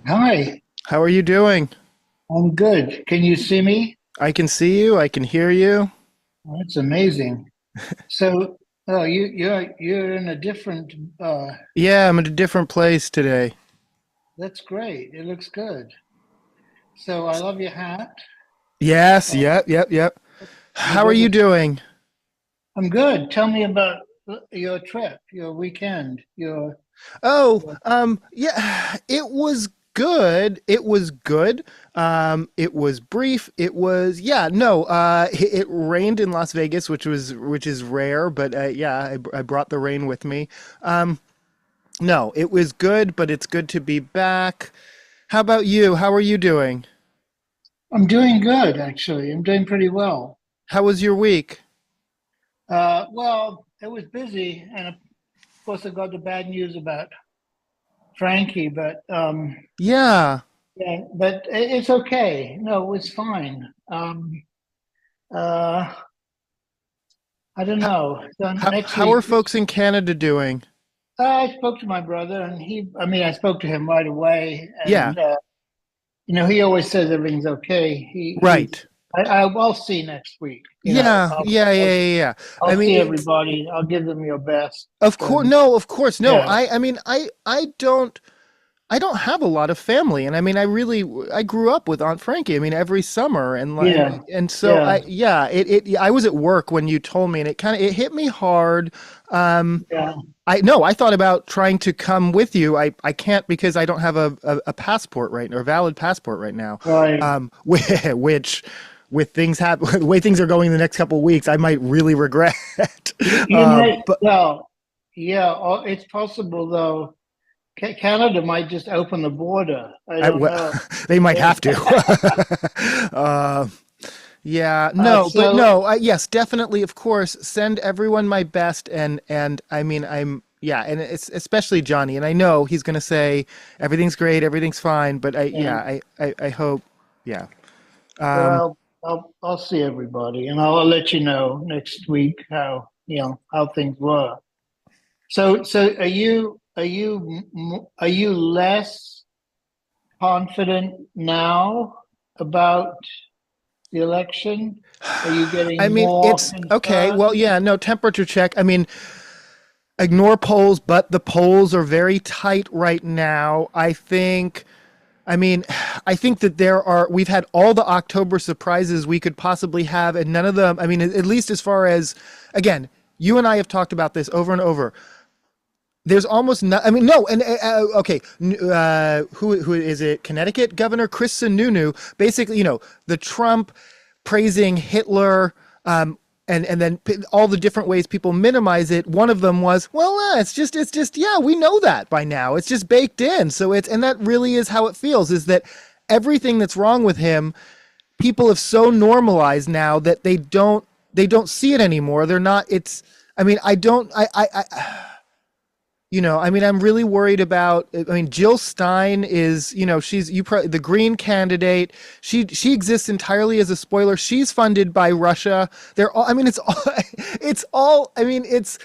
Hi, How are you doing? I'm good. Can you see me? I can see you. I can hear you. Oh, that's amazing. So, you're in a different. Uh, Yeah, I'm at a different place today. that's great. It looks good. So I love your hat. Yes, Uh, yep. you How are got you the. doing? I'm good. Tell me about your trip, your weekend. Oh, yeah, it was good. It was good. It was brief. It was, yeah, no, it rained in Las Vegas, which is rare, but yeah, I brought the rain with me. Um, no, it was good, but it's good to be back. How about you? How are you doing? I'm doing good, actually. I'm doing pretty well. How was your week? Well, it was busy, and of course, I got the bad news about Frankie, but Yeah. yeah, but it's okay. No, it's fine. Uh, I don't know. So next How are week, folks in Canada doing? I spoke to my brother, and I spok to him right away, Yeah, and he always says everything's okay. right. I'll see next week. Yeah. I I'll mean, see everybody. I'll give them your best, of course, and no, of course, no. yeah, I mean, I don't have a lot of family, and I mean, I grew up with Aunt Frankie. I mean, every summer, yeah, and so yeah, I was at work when you told me, and it hit me hard. Um, yeah. I no, I thought about trying to come with you. I can't because I don't have a passport right or a valid passport right now. Right. Which with things happen the way things are going the next couple of weeks, I might really regret. You might. But Well, yeah. It's possible though. Canada might just open the border. I I, don't well, know. they might Yeah. have to. uh, yeah, no, but So no, yes, definitely, of course, send everyone my best, and I mean, I'm yeah, and it's especially Johnny, and I know he's gonna say everything's great, everything's fine, but yeah. I hope, yeah. Um, Well, I'll see everybody, and I'll let you know next week how things were. So are you less confident now about the election? Are you I getting mean, more it's okay. Well, concerned? yeah, no temperature check. I mean, ignore polls, but the polls are very tight right now. I mean, I think that we've had all the October surprises we could possibly have, and none of them, I mean, at least as far as, again, you and I have talked about this over and over. There's almost no, I mean, no, and okay, who is it? Connecticut Governor Chris Sununu, basically, the Trump praising Hitler, and then all the different ways people minimize it. One of them was, well, it's just, yeah, we know that by now. It's just baked in. So and that really is how it feels. Is that everything that's wrong with him, people have so normalized now that they don't see it anymore. They're not. It's. I mean, I don't. I mean, I'm really worried about. I mean, Jill Stein is, the Green candidate. She exists entirely as a spoiler. She's funded by Russia. They're all. I mean, it's all. It's all. I mean, it's.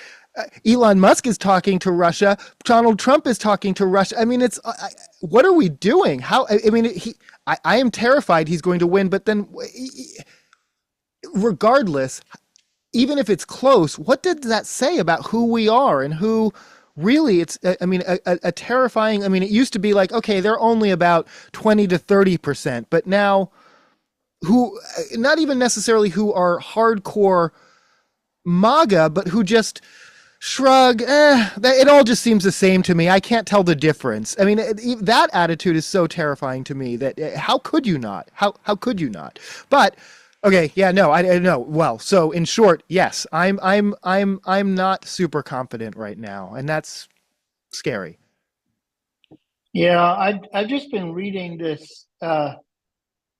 Elon Musk is talking to Russia. Donald Trump is talking to Russia. I mean, it's. What are we doing? How? I mean, I am terrified he's going to win. But then, regardless, even if it's close, what did that say about who we are and who really it's I mean a terrifying. I mean, it used to be like, okay, they're only about 20 to 30%, but now who, not even necessarily who are hardcore MAGA, but who just shrug, it all just seems the same to me. I can't tell the difference. I mean, that attitude is so terrifying to me that how could you not? How could you not? But okay, yeah, no, I know. Well, so in short, yes, I'm not super confident right now, and that's scary. Yeah, I've just been reading this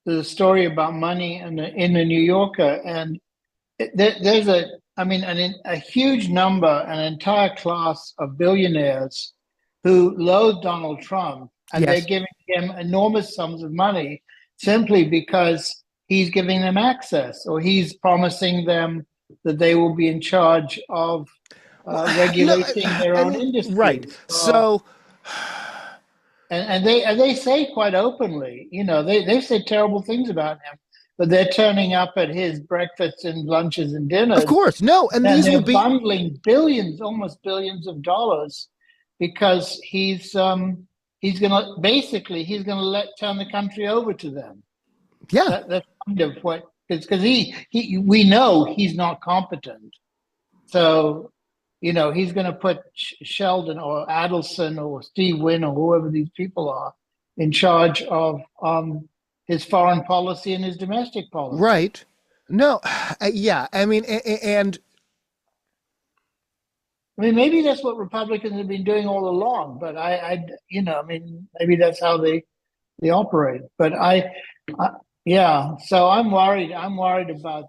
the story about money in the New Yorker, and there's a huge number, an entire class of billionaires who loathe Donald Trump, and they're Yes. giving him enormous sums of money simply because he's giving them access or he's promising them that they will be in charge of Well, no, regulating their own right. industries. So and they say quite openly, they say terrible things about him, but they're turning up at his breakfasts and lunches and Of dinners, course, no, and and these will they're be bundling billions, almost billions of dollars, because he's gonna let turn the country over to them. yeah. That's kind of what, because he we know he's not competent. So, he's going to put Sheldon or Adelson or Steve Wynn or whoever these people are in charge of his foreign policy and his domestic policy. Right. No, yeah. I mean, and I mean, maybe that's what Republicans have been doing all along, but I mean, maybe that's how they operate. But I yeah. So I'm worried. I'm worried about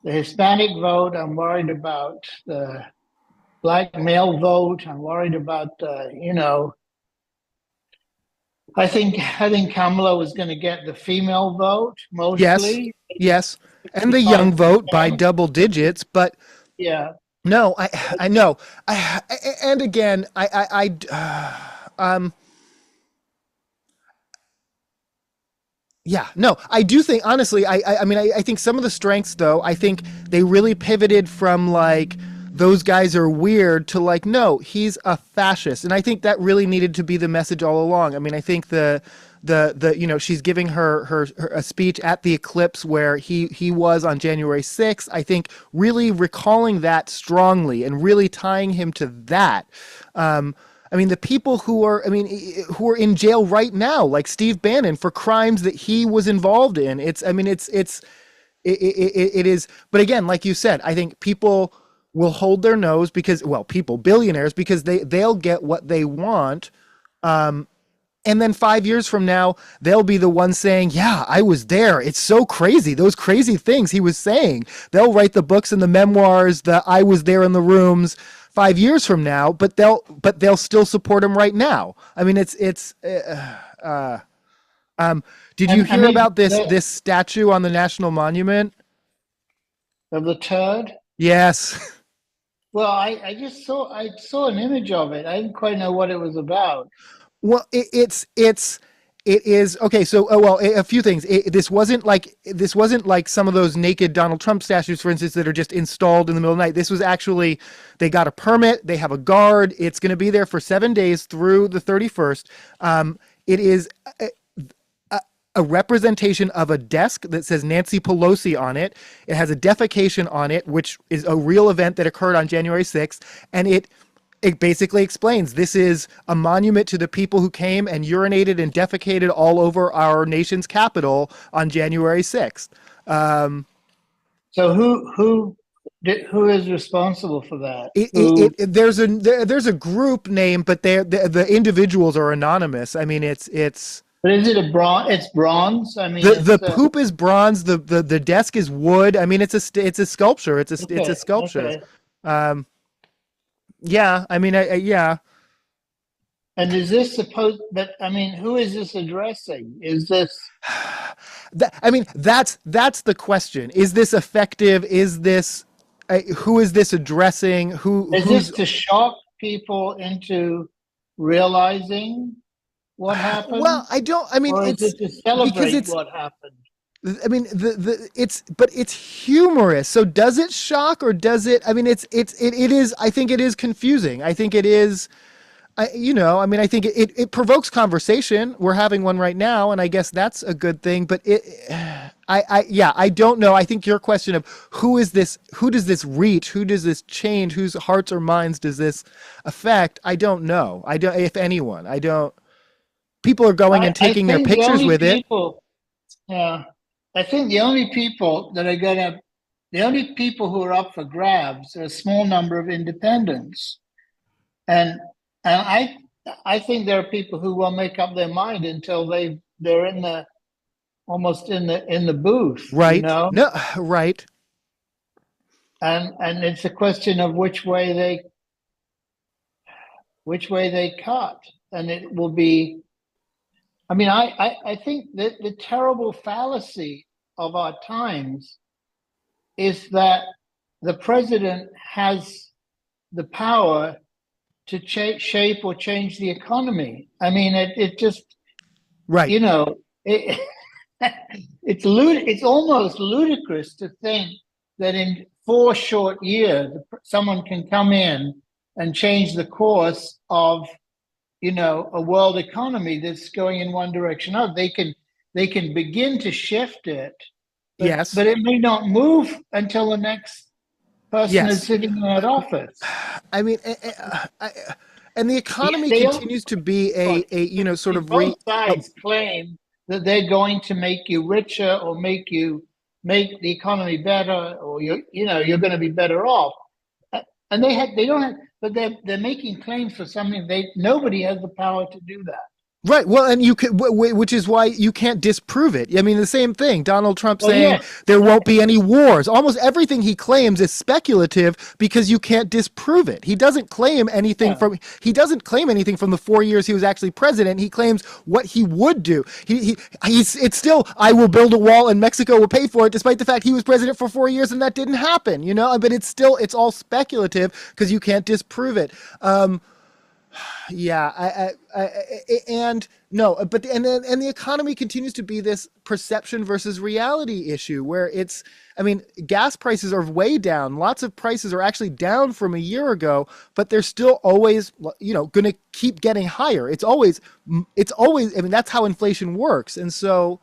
the Hispanic vote. I'm worried about the black male vote. I'm worried about I think Kamala was going to get the female vote yes, mostly, yes, and the young vote by 65%. double digits, but Yeah. no, I know. And again, yeah, no, I do think honestly, I mean, I think some of the strengths though, I think they really pivoted from like those guys are weird to like, no, he's a fascist, and I think that really needed to be the message all along. I mean, I think she's giving her a speech at the eclipse where he was on January 6th. I think really recalling that strongly and really tying him to that. I mean, the people who are in jail right now, like Steve Bannon, for crimes that he was involved in. It is. But again, like you said, I think people will hold their nose because, well, billionaires, because they'll get what they want. And then 5 years from now, they'll be the ones saying, yeah, I was there. It's so crazy. Those crazy things he was saying. They'll write the books and the memoirs, the I was there in the rooms 5 years from now, but they'll still support him right now. I mean, did you And I hear mean, about this statue on the National Monument? of the turd. Yes. Well, I saw an image of it. I didn't quite know what it was about. Well, it is okay. So, well, a few things. This wasn't like some of those naked Donald Trump statues, for instance, that are just installed in the middle of the night. This was actually they got a permit. They have a guard. It's going to be there for 7 days through the 31st. It is a representation of a desk that says Nancy Pelosi on it. It has a defecation on it, which is a real event that occurred on January 6th, and it basically explains this is a monument to the people who came and urinated and defecated all over our nation's capital on January 6th. So who is responsible for that? There's a group name, but the individuals are anonymous. I mean, it's But is it a bronze? It's bronze. I mean, the it's poop is bronze. The desk is wood. I mean, it's a sculpture. It's a okay. sculpture. Okay. Um, yeah, I mean, yeah. And is this supposed? But I mean, who is this addressing? Is this I mean, that's the question. Is this effective? Is this who is this addressing? is this Who's to shock people into realizing what happened, well? I don't. I mean, or is it's it to because celebrate it's. what happened? I mean, but it's humorous. So does it shock or does it? I mean, it is. I think it is confusing. I think it is. I mean, I think it provokes conversation. We're having one right now, and I guess that's a good thing. But yeah, I don't know. I think your question of who is this, who does this reach, who does this change, whose hearts or minds does this affect? I don't know. I don't, if anyone, I don't. People are going and I taking their think the pictures only with it. people, yeah, I think the only people who are up for grabs are a small number of independents, and and I think there are people who won't make up their mind until they're in the almost in the booth, Right. No, right. and it's a question of which way they cut, and it will be. I mean, I think that the terrible fallacy of our times is that the president has the power to shape or change the economy. I mean, it just, Right. you know, it, it's almost ludicrous to think that in 4 short years, someone can come in and change the course of, a world economy that's going in one direction. Oh, they can begin to shift it, Yes. but it may not move until the next person is Yes. sitting in that office. I mean, and the Yeah, economy they all, continues to be sort of both sides claim that they're going to make you richer or make the economy better, or you're going to be better off. And they don't have, but they're making claims for something nobody has the power to do that. Right. Well, and you could, which is why you can't disprove it. I mean, the same thing. Donald Trump Well, saying yeah, there won't be any wars. Almost everything he claims is speculative because you can't disprove it. He doesn't claim anything yeah. from the 4 years he was actually president. He claims what he would do. It's still, I will build a wall and Mexico will pay for it, despite the fact he was president for 4 years and that didn't happen. But it's all speculative because you can't disprove it. Yeah, and no, but and the economy continues to be this perception versus reality issue where I mean, gas prices are way down. Lots of prices are actually down from a year ago, but they're still always, going to keep getting higher. It's always. I mean, that's how inflation works, and so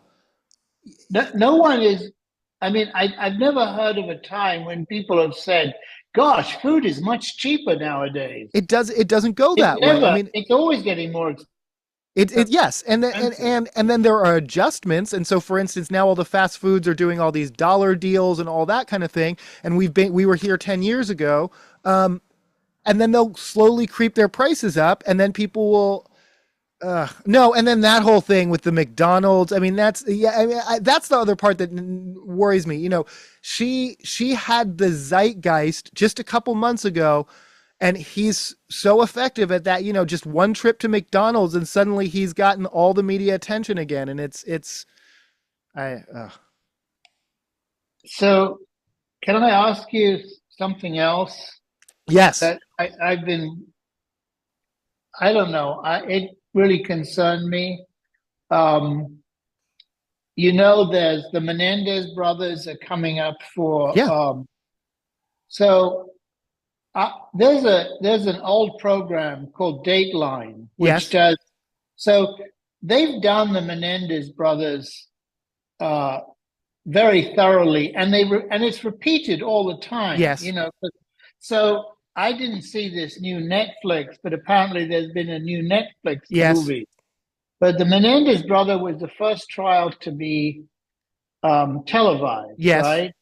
No one is. I mean, I've never heard of a time when people have said, "Gosh, food is much cheaper nowadays." it doesn't go It's that way. I never. mean, It's always getting more yes, and then expensive. and then there are adjustments, and so for instance, now all the fast foods are doing all these dollar deals and all that kind of thing, and we were here 10 years ago, and then they'll slowly creep their prices up, and then people will. No, and then that whole thing with the McDonald's. I mean, that's that's the other part that worries me. She had the zeitgeist just a couple months ago, and he's so effective at that. Just one trip to McDonald's, and suddenly he's gotten all the media attention again, and it's I. So, can I ask you something else Yes. that I've been? I don't know. It really concerned me. Um, there's the Menendez brothers are coming up for. Yeah. So there's an old program called Dateline, which Yes. does. So they've done the Menendez brothers very thoroughly, and and it's repeated all the time. Yes. So I didn't see this new Netflix, but apparently there's been a new Netflix Yes. movie. But the Menendez brother was the first trial to be televised, Yes. right?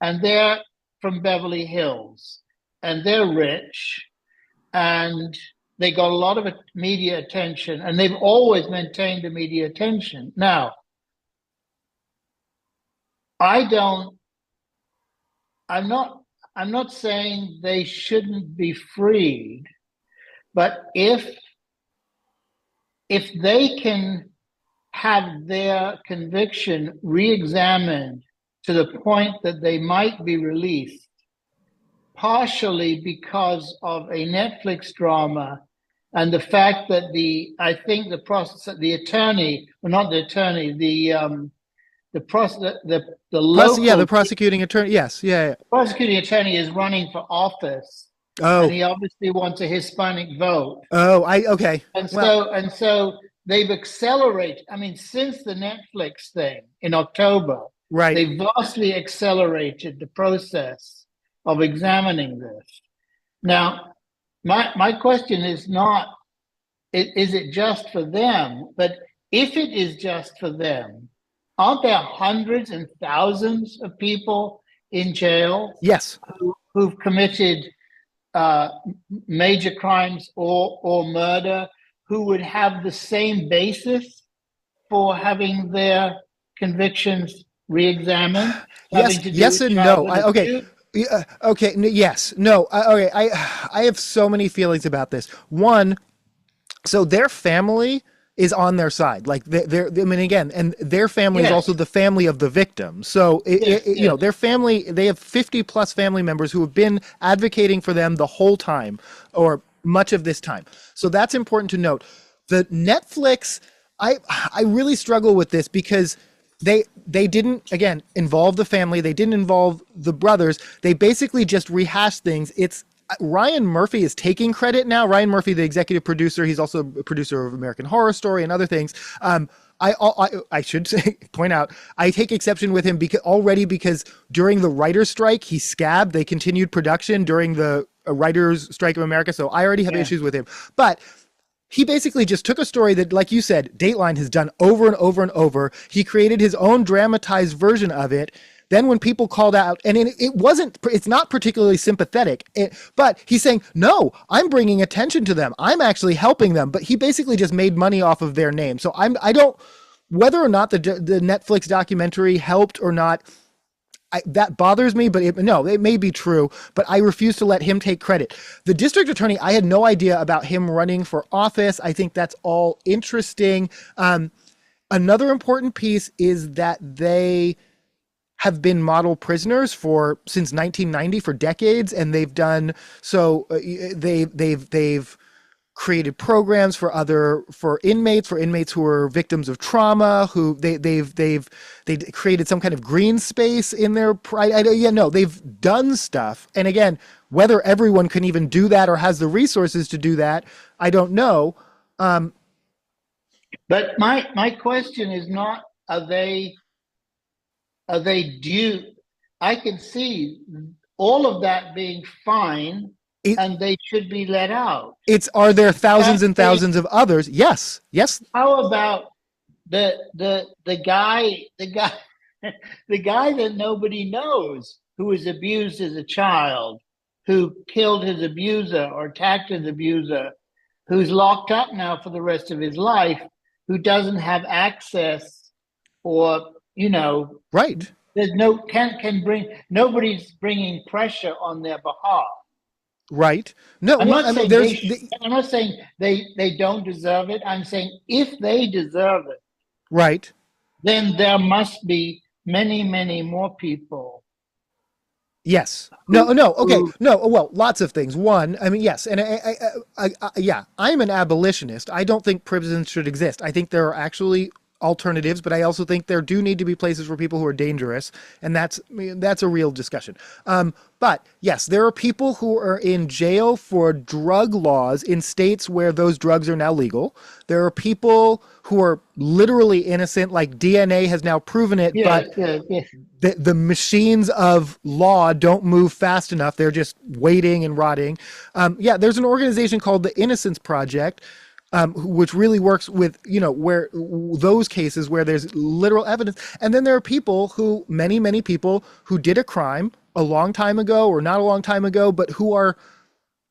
And they're from Beverly Hills, and they're rich, and they got a lot of media attention, and they've always maintained the media attention. Now, I'm not saying they shouldn't be freed, but if they can have their conviction re-examined to the point that they might be released, partially because of a Netflix drama and the fact that the attorney, well, not the attorney, the prosecuting attorney. Yes. Yeah. prosecuting attorney is running for office, and Oh. he obviously wants a Hispanic vote. Oh. Okay. And Well. so they've accelerated. I mean, since the Netflix thing in October, Right. they vastly accelerated the process of examining this. Now, my question is not, is it just for them? But if it is just for them, aren't there hundreds and thousands of people in jail Yes. who've committed major crimes or murder, who would have the same basis for having their convictions re-examined? Yes and no. Okay. Okay. Yes. No. Okay. I have so many feelings about this. One, so their family is on their side. Like I mean, again, and their family is Yes. also the family of the victim. So Yes. their family, they have 50 plus family members who have been advocating for them the whole time, or much of this time. So that's important to note. The Netflix, I really struggle with this because they didn't, again, involve the family. They didn't involve the brothers. They basically just rehashed things. It's Ryan Murphy is taking credit now. Ryan Murphy, the executive producer, he's also a producer of American Horror Story and other things. I should say, point out, I take exception with him because during the writer's strike, he scabbed. They continued production during the writer's strike of America. So I already have issues with him. But he basically just took a story that, like you said, Dateline has done over and over and over. He created his own dramatized version of it. Then when people called out, and it's not particularly sympathetic, but he's saying, no, I'm bringing attention to them. I'm actually helping them. But he basically just made money off of their name. So I don't, whether or not the Netflix documentary helped or not, that bothers me, but it may be true, but I refuse to let him take credit. The district attorney, I had no idea about him running for office. I think that's all interesting. Another important piece is that they have been model prisoners since 1990 for decades, and they've done so. They've created programs for inmates who are victims of trauma. Who they've created some kind of green space in their they've done stuff. And again, whether everyone can even do that or has the resources to do that, I don't know. But my question is not, are they due? I can see all of that being fine, and they should be let out. Are there thousands and thousands of others? Yes. How about the guy the guy that nobody knows, who was abused as a child, who killed his abuser or attacked his abuser, who's locked up now for the rest of his life, who doesn't have access, or right? There's nobody's bringing pressure on their behalf. Right. No, I'm not saying they don't deserve it. I'm saying if they deserve it, right, then there must be many, many more people. Yes. No. Okay. No. Well, lots of things. One, I mean, yes, and I'm an abolitionist. I don't think prisons should exist. I think there are actually alternatives, but I also think there do need to be places for people who are dangerous, and that's a real discussion. But yes, there are people who are in jail for drug laws in states where those drugs are now legal. There are people who are literally innocent, like DNA has now proven it, but the machines of law don't move fast enough. They're just waiting and rotting. There's an organization called the Innocence Project, which really works with, where those cases where there's literal evidence. And then there are many people who did a crime a long time ago or not a long time ago, but who are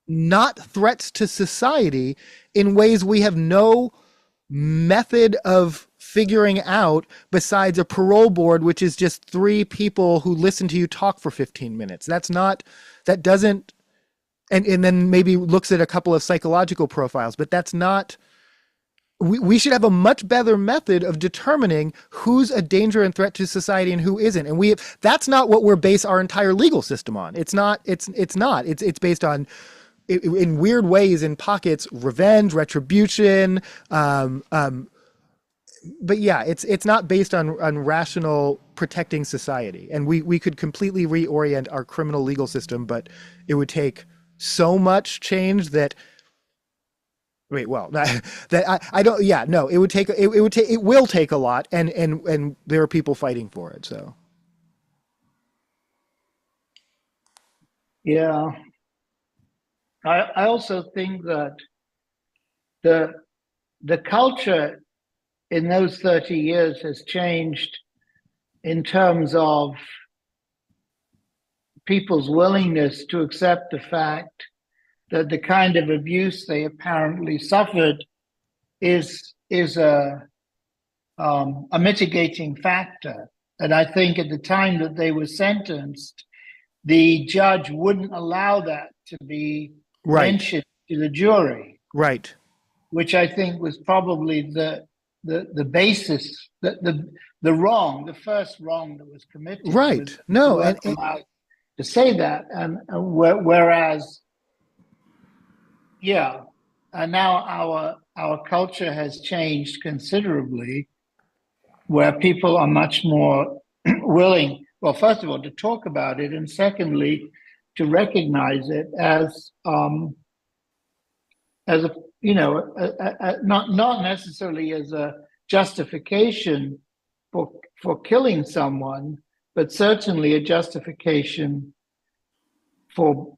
not threats to society in ways we have no method of figuring out besides a parole board, which is just 3 people who listen to you talk for 15 minutes. And then maybe looks at a couple of psychological profiles, but that's not, we should have a much better method of determining who's a danger and threat to society and who isn't. And that's not what we're base our entire legal system on. It's based on, in weird ways, in pockets, revenge, retribution. But yeah, it's not based on rational protecting society. And we could completely reorient our criminal legal system, but it would take so much change that it will take a lot, and there are people fighting for it. So yeah, I also think that the culture in those 30 years has changed in terms of people's willingness to accept the fact that the kind of abuse they apparently suffered is a mitigating factor. And I think at the time that they were sentenced, the judge wouldn't allow that to be mentioned to the jury. Right. Which I think was probably the basis, the first wrong that was committed. Right. No, to say that, and whereas yeah. And now our culture has changed considerably, where people are much more willing, well, first of all, to talk about it, and secondly, to recognize it as a not necessarily as a justification for killing someone, but certainly a justification for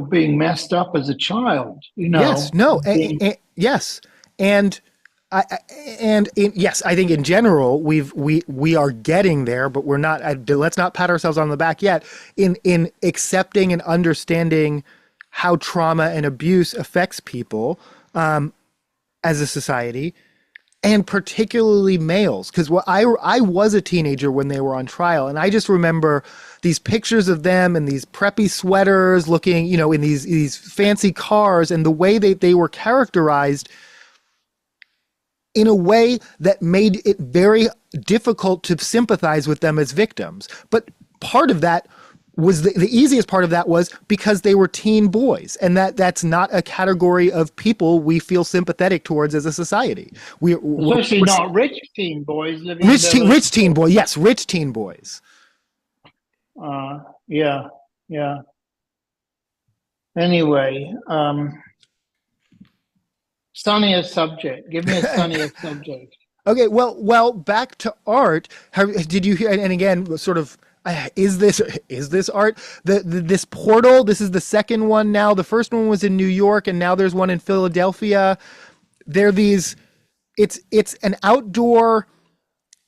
being messed up as a child. Yes, no, Being, yes, and I yes, I think in general we are getting there, but we're not. Let's not pat ourselves on the back yet. In accepting and understanding how trauma and abuse affects people as a society, and particularly males, because I was a teenager when they were on trial, and I just remember these pictures of them in these preppy sweaters, looking, in these fancy cars, and the way they were characterized in a way that made it very difficult to sympathize with them as victims. But part of that was the easiest part of that was because they were teen boys, and that's not a category of people we feel sympathetic towards as a society. especially We're not rich teen boys living in Beverly rich teen boy, yes, rich teen boys. Yeah, yeah. Anyway, sunnier subject. Give me a sunnier subject. Okay, well, back to art. Did you hear? And again, sort of, is this art? This portal. This is the second one now. The first one was in New York, and now there's one in Philadelphia. There are these. It's an outdoor.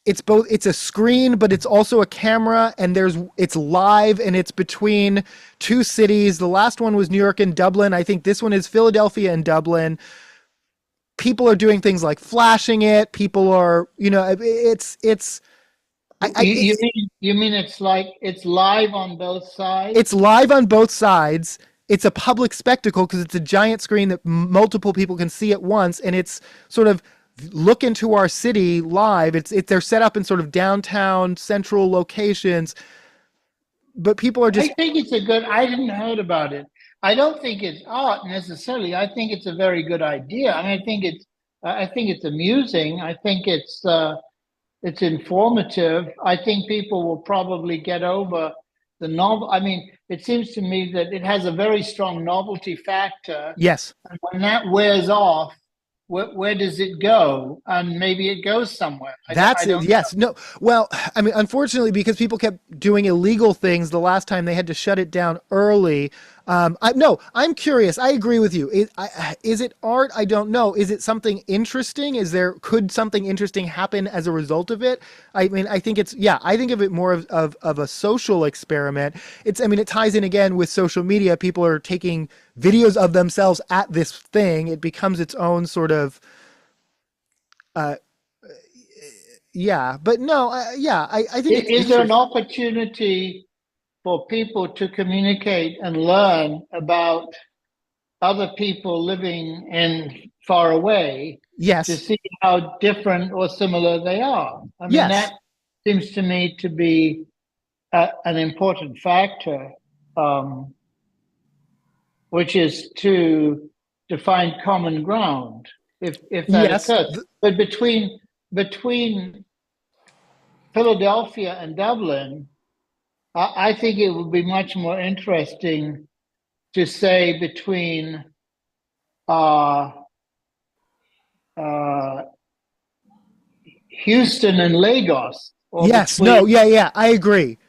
It's both. It's a screen, but it's also a camera, and it's live, and it's between two cities. The last one was New York and Dublin. I think this one is Philadelphia and Dublin. People are doing things like flashing it. People are, it's You mean it's like it's live on both sides? it's live on both sides. It's a public spectacle because it's a giant screen that multiple people can see at once, and it's sort of look into our city live. They're set up in sort of downtown central locations, but people are I just think it's a good. I hadn't heard about it. I don't think it's art necessarily. I think it's a very good idea. I mean, I think it's amusing. I think it's informative. I think people will probably get over the novel. I mean, it seems to me that it has a very strong novelty factor, yes. and when that wears off, where does it go? And maybe it goes somewhere. I don't Yes. No. Well, I mean, unfortunately, because people kept doing illegal things the last time, they had to shut it down early. No, I'm curious. I agree with you. Is it art? I don't know. Is it something interesting? Could something interesting happen as a result of it? I mean, I think of it more of a social experiment. I mean, it ties in again with social media. People are taking videos of themselves at this thing. It becomes its own sort of, uh, yeah, but no, I think it's Is there an interesting. opportunity for people to communicate and learn about other people living in far away to Yes, see how different or similar they are? I mean, that yes, seems to me to be an important factor, um, which is to find common ground if that yes. occurs. But between Philadelphia and Dublin, I think it would be much more interesting to say between uh, uh, Houston and Lagos, or Yes, no, between, yeah, I agree.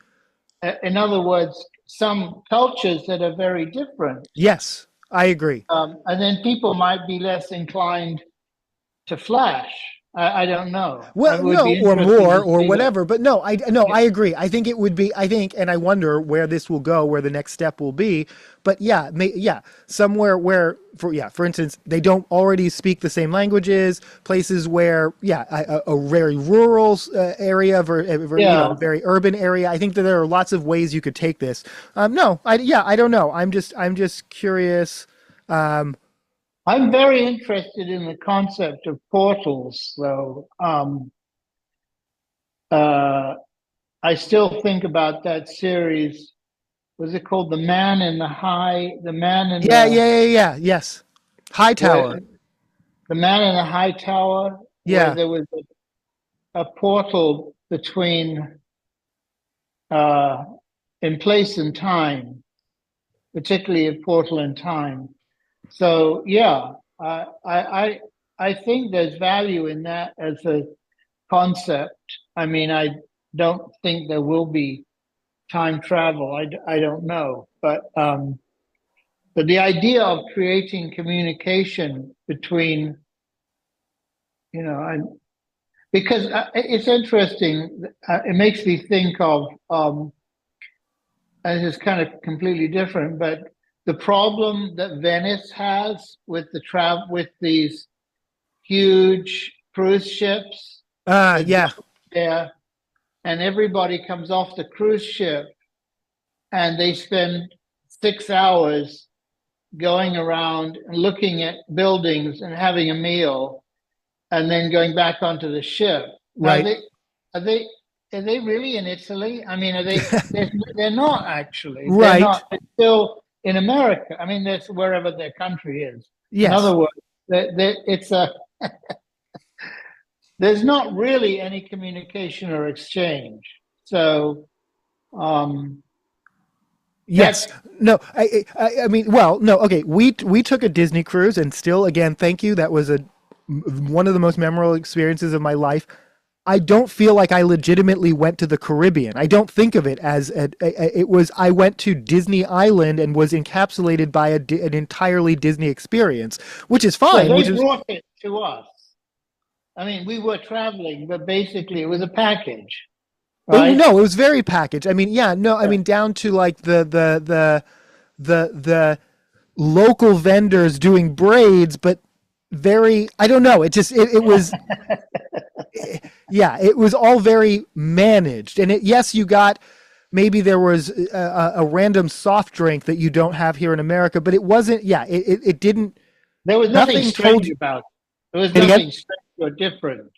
in other words, some cultures that are very different. Yes, I agree. And then people might be less inclined to flash. I don't know. It Well, would no, be or interesting more, to or see what. whatever. But no, I agree. I think it would be. I think, and I wonder where this will go, where the next step will be. But yeah, somewhere where, for instance, they don't already speak the same languages. Places where, a very rural area, a Yeah, very urban area. I think that there are lots of ways you could take this. No, I don't know. I'm just curious. Um, I'm very interested in the concept of portals, though. Uh, I still think about that series. Was it called The Man in the High? The Man in yeah, the yes. Hightower. where the man in the high tower, where Yeah. there was a portal between uh, in place and time, particularly a portal in time. So yeah, I think there's value in that as a concept. I mean, I don't think there will be time travel. I don't know, but the idea of creating communication between, and because it's interesting, it makes me think of, and it's kind of completely different, but the problem that Venice has with with these huge cruise ships that Yeah. dock there, and everybody comes off the cruise ship and they spend 6 hours going around and looking at buildings and having a meal and then going back onto the ship. Now, Right. are they are they really in Italy? I mean, are they? They're not actually. They're Right. not. They're still in America. I mean, that's wherever their country is. In Yes. other words, it's a. There's not really any communication or exchange. So Yes. that's No. I mean, well, no. Okay. We took a Disney cruise, and still, again, thank you. That was one of the most memorable experiences of my life. I don't feel like I legitimately went to the Caribbean. I don't think of it as it was. I went to Disney Island and was encapsulated by an entirely Disney experience, which is well. fine. Which They is brought it to us. I mean, we were traveling, but basically it was a package, right? no, it was very packaged. I mean, yeah, no, I mean down to like the local vendors doing braids, but very. I don't know. It just it was. Yeah, it was all very managed. And yes, you got maybe there was a random soft drink that you don't have here in America, but it wasn't. Yeah, it didn't. There was nothing Nothing told strange you. about it. There was And again, nothing strange or different.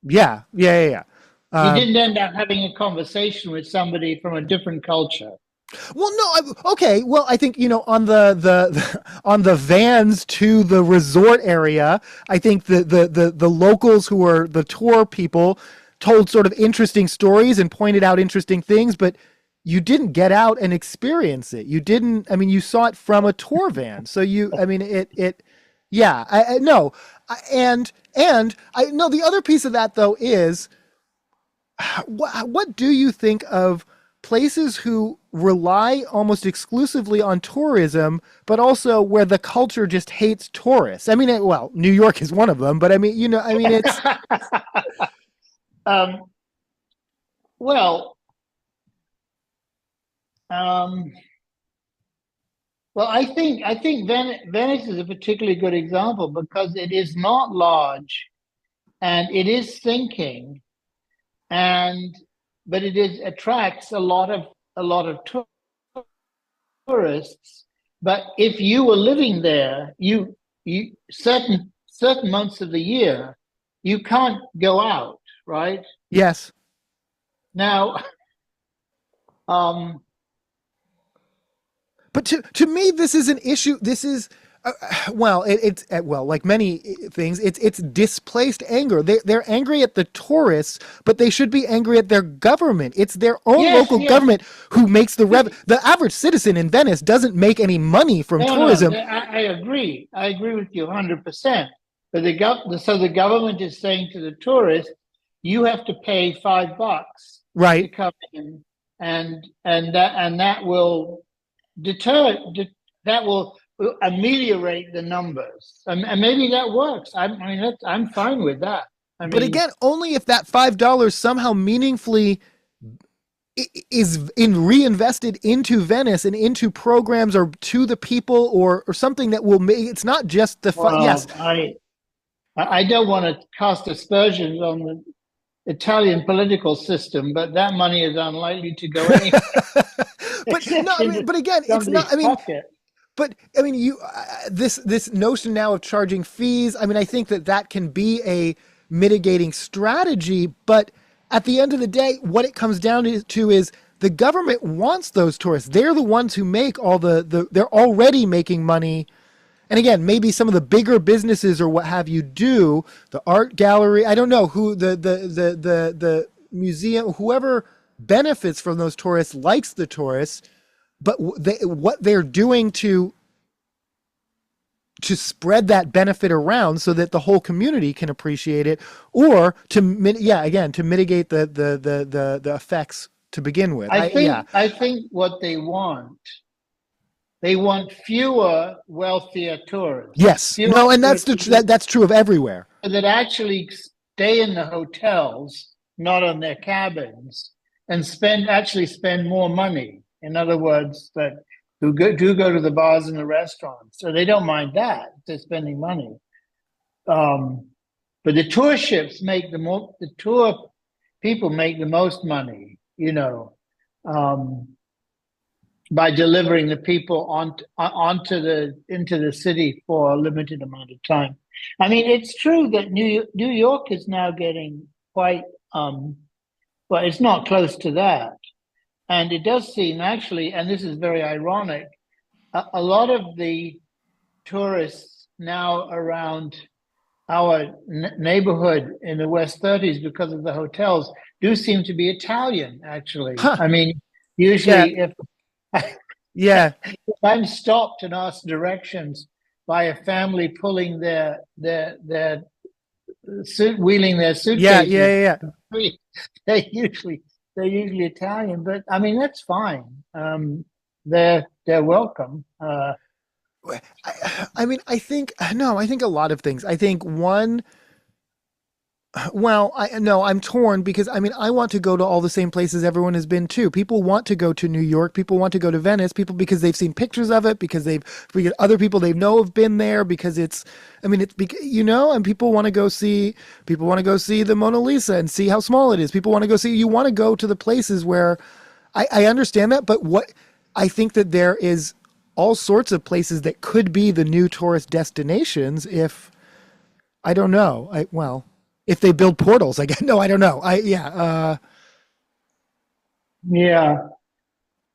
yeah. You Um, didn't end up having a conversation with somebody from a different culture. well, no, okay. Well, I think on on the vans to the resort area, I think the locals who are the tour people told sort of interesting stories and pointed out interesting things, but you didn't get out and experience it. You didn't. I mean, you saw it from a tour van, so you. I mean, it. Yeah, I no, and I no. The other piece of that though is what do you think of places who rely almost exclusively on tourism, but also where the culture just hates tourists? I mean, well, New York is one of them, but I mean, I mean, it's um, well, um, well, I think Venice is a particularly good example because it is not large and it is thinking, and but it is attracts a lot of tourists. But if you were living there, you certain months of the year you can't go out, right? yes. Now, um, But to me, this is an issue. This is well, it's well, like many things, it's displaced anger. They're angry at the tourists, but they should be angry at their government. It's their own yes, local yes. government who makes the The average citizen in Venice doesn't make any money from No, no, tourism. I agree. I agree with you 100%. But so the government is saying to the tourist, you have to pay $5 to Right? come in, and that will that will ameliorate the numbers, and maybe that works. I mean, I'm fine with that. I But mean, again, only if that $5 somehow meaningfully is in reinvested into Venice and into programs or to the people or something that will make it's not just the fun. Yes, well, I don't want to cast aspersions on the Italian political system, but that money is unlikely to go anywhere but no, except I mean, into but again, it's not. somebody's I mean, pocket. but I mean, you this notion now of charging fees. I mean, I think that can be a mitigating strategy, but at the end of the day, what it comes down to is the government wants those tourists. They're the ones who make all they're already making money And again, maybe some of the bigger businesses or what have you do, the art gallery, I don't know who the museum, whoever benefits from those tourists likes the tourists, but what they're doing to spread that benefit around so that the whole community can appreciate it, or again, to mitigate the effects to begin with. I think what they want fewer wealthier tourists. Yes. Fewer No, and tourists that's true of everywhere. that actually stay in the hotels, not on their cabins, and spend more money. In other words, that do go to the bars and the restaurants. So they don't mind that. They're spending money. But the tour ships the tour people make the most money, by delivering the people into the city for a limited amount of time. I mean, it's true that New York is now getting quite, but it's not close to that. And it does seem actually, and this is very ironic, a lot of the tourists now around our neighborhood in the West 30s, because of the hotels, do seem to be Italian, actually. Huh. I mean, usually Yeah. if I'm stopped and asked directions by a family pulling wheeling their suitcases, Yeah. they're usually Italian, but I mean that's fine. They're welcome. I mean, I think a lot of things. I think one, well, I'm torn because I mean, I want to go to all the same places everyone has been to. People want to go to New York. People want to go to Venice. People because they've seen pictures of it, because other people they know have been there, because it's, I mean, and people want to go see the Mona Lisa and see how small it is. People want to go see. You want to go to the places where, I understand that, but what I think that there is all sorts of places that could be the new tourist destinations if, I don't know. If they build portals, I guess. No, I don't know.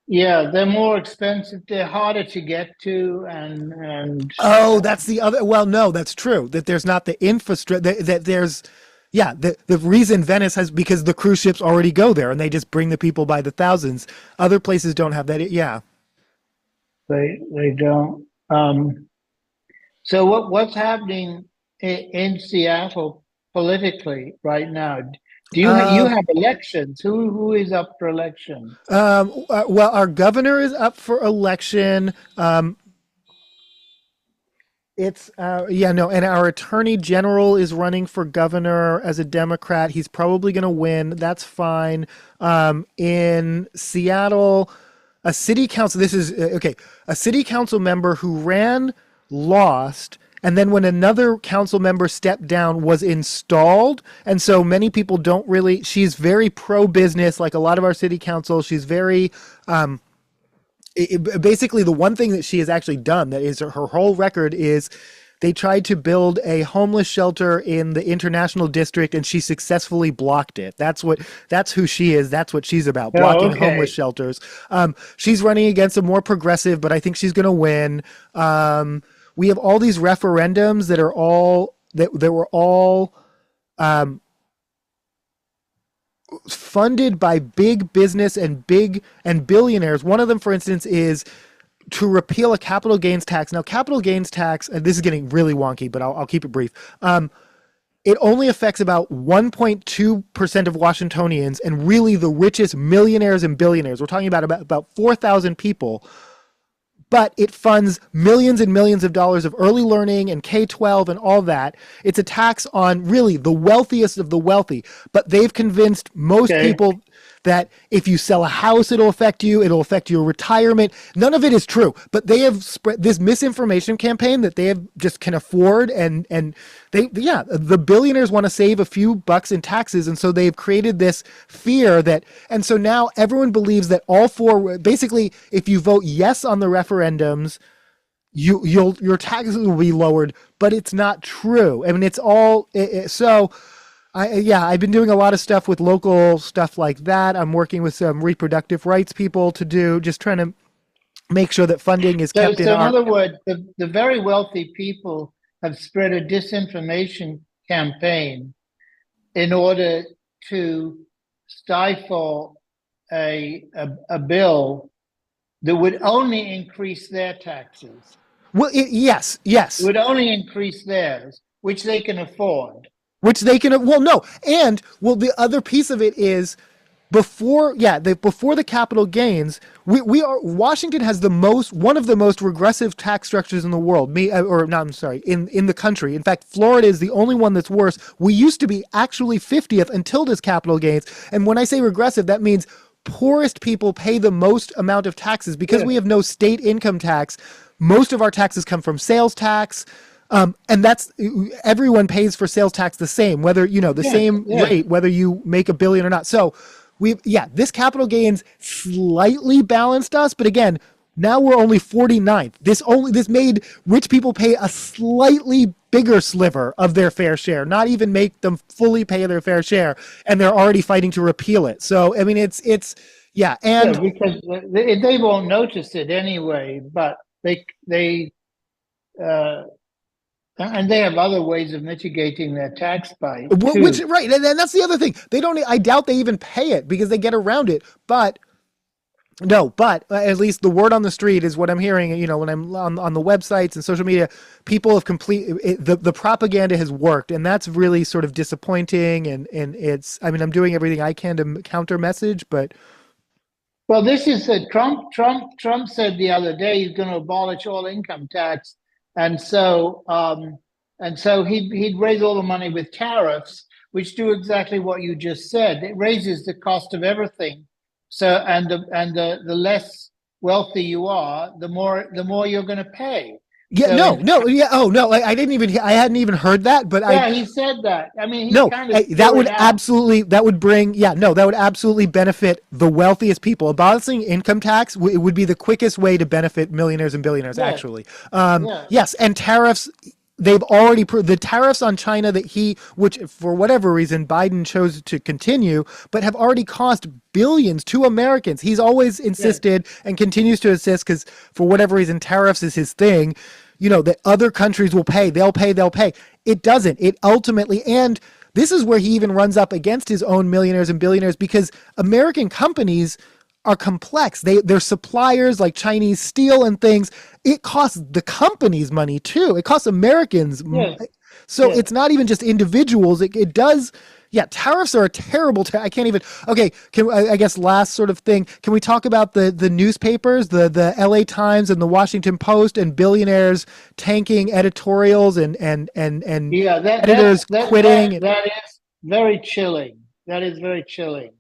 Yeah, they're more expensive. They're harder to get to, and oh, that's the other. Well, no, that's true. That there's not the infrastructure. That there's, yeah. The reason Venice has, because the cruise ships already go there and they just bring the people by the thousands. Other places don't have that. Yeah. They don't. So what's happening in Seattle politically right now? Do you have elections? Who is up for election? Well, our governor is up for election. And our attorney general is running for governor as a Democrat. He's probably going to win. That's fine. In Seattle, a city council. This is okay. A city council member who ran lost, and then when another council member stepped down, was installed. And so many people don't really. She's very pro business, like a lot of our city council. She's very. Basically, the one thing that she has actually done that is her whole record is. They tried to build a homeless shelter in the International District, and she successfully blocked it. That's who she is. That's what she's about, blocking homeless shelters. She's running against a more progressive, but I think she's going to win. We have all these referendums that are all that were all funded by big business and billionaires. One of them, for instance, is to repeal a capital gains tax. Now, capital gains tax, and this is getting really wonky, but I'll keep it brief. It only affects about 1.2% of Washingtonians, and really the richest millionaires and billionaires. We're talking about 4,000 people. But it funds millions and millions of dollars of early learning and K-12 and all that. It's a tax on really the wealthiest of the wealthy. But they've convinced most people that if you sell a house, it'll affect you. It'll affect your retirement. None of it is true. But they have spread this misinformation campaign that they have just can afford. And the billionaires want to save a few bucks in taxes. And so they've created this fear that, and so now everyone believes that all four, basically, if you vote yes on the referendums, your taxes will be lowered, but it's not true. I mean, it's all, I've been doing a lot of stuff with local stuff like that. I'm working with some reproductive rights people just trying to make sure that funding is So, kept in so in our. other words, the very wealthy people have spread a disinformation campaign in order to stifle a bill that would only increase their taxes. Well, yes, It yes. would only increase theirs, which they can afford. Which they can, well, no, and well, the other piece of it is before, before the capital gains, we are Washington has the most one of the most regressive tax structures in the world. Or not, I'm sorry, in the country. In fact, Florida is the only one that's worse. We used to be actually 50th until this capital gains, and when I say regressive, that means poorest people pay the most amount of taxes because Yeah, we have no state income tax. Most of our taxes come from sales tax. And that's everyone pays for sales tax the same, whether the yes, same yes. rate, whether you make a billion or not. So this capital gains slightly balanced us, but again, now we're only 49th. This made rich people pay a slightly bigger sliver of their fair share, not even make them fully pay their fair share, and they're already fighting to repeal it. So I mean, it's yeah, Yeah, and because they won't notice it anyway, but they uh, and they have other ways of mitigating their tax bite which too. right, and that's the other thing. They don't. I doubt they even pay it because they get around it. But no, but at least the word on the street is what I'm hearing. When I'm on the websites and social media, people have the propaganda has worked, and that's really sort of disappointing. And it's, I mean, I'm doing everything I can to counter message, but Well, this is a Trump said the other day he's going to abolish all income tax, and so he'd raise all the money with tariffs, which do exactly what you just said. It raises the cost of everything. So the less wealthy you are, the more you're going to pay. yeah, So in no, fact, no, yeah, oh no, I hadn't even heard that, but I yeah, he said that. I mean, he no, kind of that threw it would out. absolutely that would absolutely benefit the wealthiest people. Abolishing income tax would be the quickest way to benefit millionaires and billionaires. Yeah, Actually, yeah, yes, and tariffs. They've already the tariffs on China which for whatever reason Biden chose to continue, but have already cost billions to Americans. He's always yeah. insisted and continues to insist because for whatever reason tariffs is his thing. That other countries will pay. They'll pay. They'll pay. It doesn't. It ultimately, and this is where he even runs up against his own millionaires and billionaires because American companies are complex. They're suppliers like Chinese steel and things. It costs the companies money too. It costs Americans. Yes, So yes. it's not even just individuals. It does. Yeah, tariffs are a terrible. I can't even. Okay, I guess last sort of thing. Can we talk about the newspapers, the L.A. Times and the Washington Post, and billionaires tanking editorials and Yeah, editors quitting? that is very chilling. That is very chilling.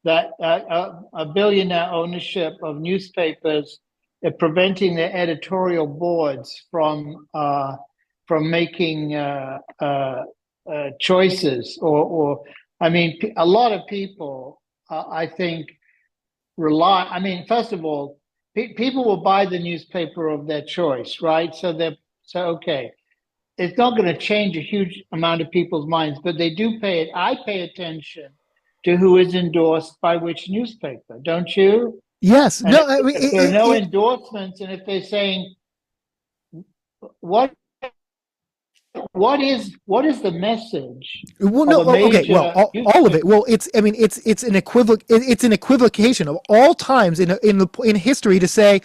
That a billionaire ownership of newspapers preventing their editorial boards from making choices or I mean a lot of people I think rely. I mean, first of all, people will buy the newspaper of their choice, right? So okay, it's not going to change a huge amount of people's minds, but they do pay it. I pay attention to who is endorsed by which newspaper, don't you? Yes. And No. I mean, if there are no endorsements, and if they're saying what what is the message well, of no. a Okay. Well, major all of newspaper? it. Well, it's. I mean, it's an it's an equivocation of all times in history to say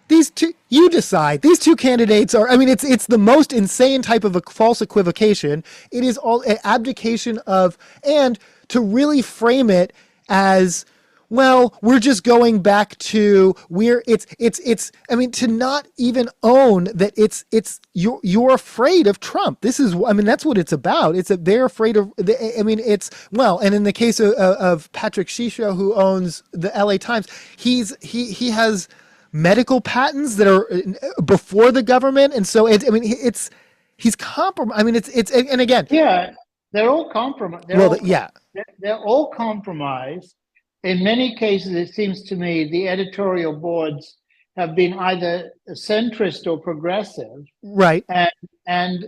these two, you decide, these two candidates are, I mean, it's the most insane type of a false equivocation. It is all an abdication of, and to really frame it as, well, we're just going back to I mean, to not even own that you're afraid of Trump. This is, I mean, that's what it's about. It's that they're afraid of, I mean, it's, well, and in the case of Patrick Shisho, who owns the LA Times, he has medical patents that are before the government. And so I mean, he's compromised. I mean, and again, Yeah, they're all compromised. well, yeah, They're all compromised. In many cases, it seems to me the editorial boards have been either centrist or progressive, right. and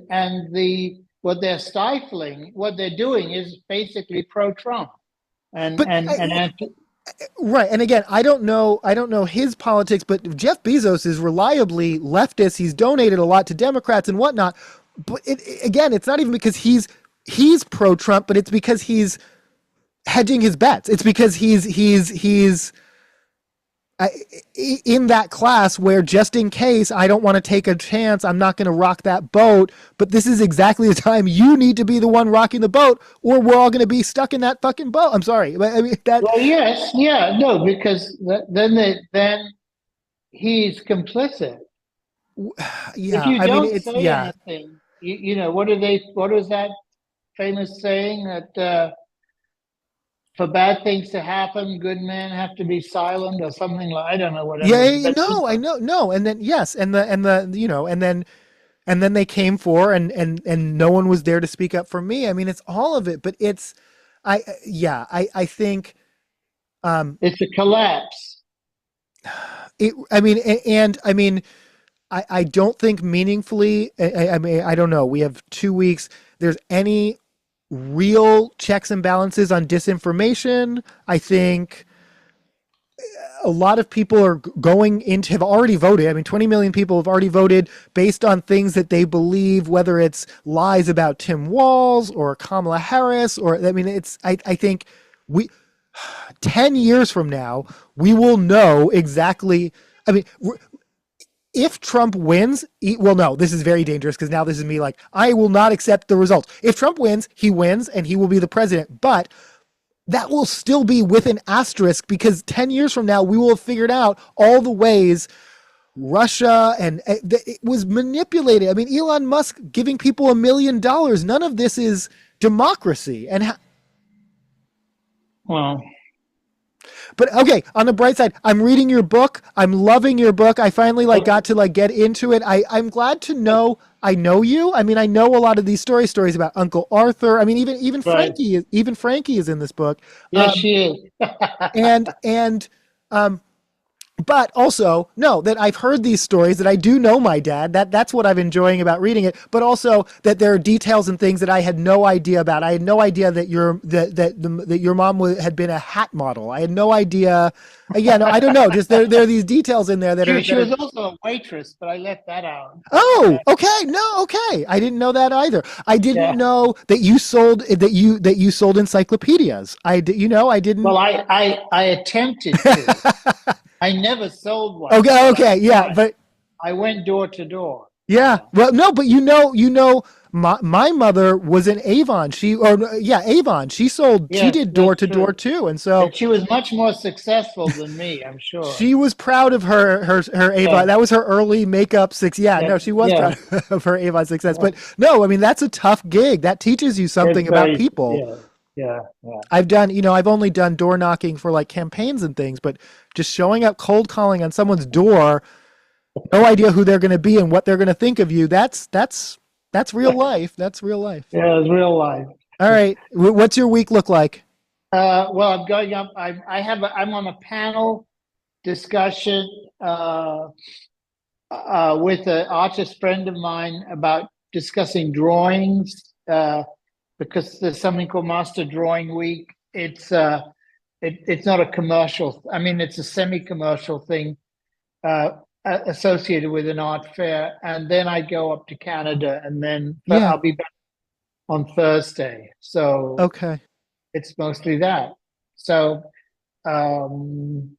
the what they're stifling, what they're doing is basically pro-Trump and But and and anti. Right. And again, I don't know his politics, but Jeff Bezos is reliably leftist. He's donated a lot to Democrats and whatnot. But again, it's not even because he's pro Trump, but it's because he's hedging his bets. It's because he's in that class where, just in case I don't want to take a chance, I'm not going to rock that boat. But this is exactly the time you need to be the one rocking the boat, or we're all going to be stuck in that fucking boat. I'm sorry, but I mean that. Well, yes, yeah, no, because then he's complicit. If Yeah, you I mean don't it's say yeah. anything, you know, what is that famous saying that for bad things to happen, good men have to be silent or something like, I don't know, whatever. But No, I know, no, and then yes, and the you know, and then they came for, and no one was there to speak up for me. I mean, it's all of it, but it's, yeah, I think, it's a collapse. I mean, and I mean, I don't think meaningfully. I mean, I don't know. We have 2 weeks. There's any real checks and balances on disinformation. I think a lot of people are going into have already voted. I mean, 20 million people have already voted based on things that they believe, whether it's lies about Tim Walz or Kamala Harris, or I mean, I think we 10 years from now, we will know exactly. I mean, if Trump wins, well, no, this is very dangerous because now this is me like, I will not accept the results. If Trump wins, he wins and he will be the president. But that will still be with an asterisk because 10 years from now, we will have figured out all the ways Russia and it was manipulated. I mean, Elon Musk giving people $1 million. None of this is democracy. Well, But okay, on the bright side, I'm reading your book. I'm loving your book. I finally like okay, got to like get into it. I'm glad to know I know you. I mean, I know a lot of these stories about Uncle Arthur. I mean, right. Even Frankie is in this book. Yes, she is. And um but also know that I've heard these stories, that I do know my dad. That's what I'm enjoying about reading it. But also that there are details and things that I had no idea about. I had no idea that your mom had been a hat model. I had no idea. Yeah, no, I don't know. Just there are these details in there She that are. was also a waitress, but I left that out. Oh, okay. No, okay. I didn't know that either. I didn't Yeah. know that you sold encyclopedias. I didn't. Well, I attempted to. I never sold one, Okay, but okay, yeah, but I went door to door. yeah. Yeah. Well, no, but my mother was in Avon. Yeah, Avon. She Yes, did door that's to door true. too. And so And she was much more successful than me, I'm sure. she was proud of her Yeah. Avon. That was her early makeup six. Yeah, Yeah. no, she was Yeah. proud of her Avon success. Yeah. But no, I mean, that's a tough gig. That teaches you It's something about very, people. yeah. Yeah. Yeah. I've only done door knocking for like campaigns and things, but just showing up cold calling on someone's door, no idea who they're going to be and what they're going to think of you. That's real life. That's real life. Yeah, it's real life. All right. What's your week look like? Well, I'm going up. I'm on a panel discussion with an artist friend of mine about discussing drawings because there's something called Master Drawing Week. It's not a commercial. I mean, it's a semi-commercial thing associated with an art fair, and then I go up to Canada, and then Yeah. I'll be back on Thursday. So Okay. it's mostly that. So you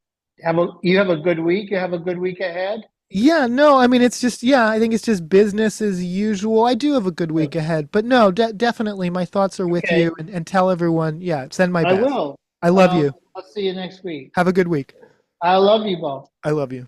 have a good week. You have a good week ahead. Yeah, no, I mean, it's just, yeah, I think it's just business as usual. I do have a good week ahead, but no, definitely my thoughts are with Okay, you, and tell everyone, yeah, send my I best. will. I love you. I'll see you next week. Have a good week. I love you both. I love you.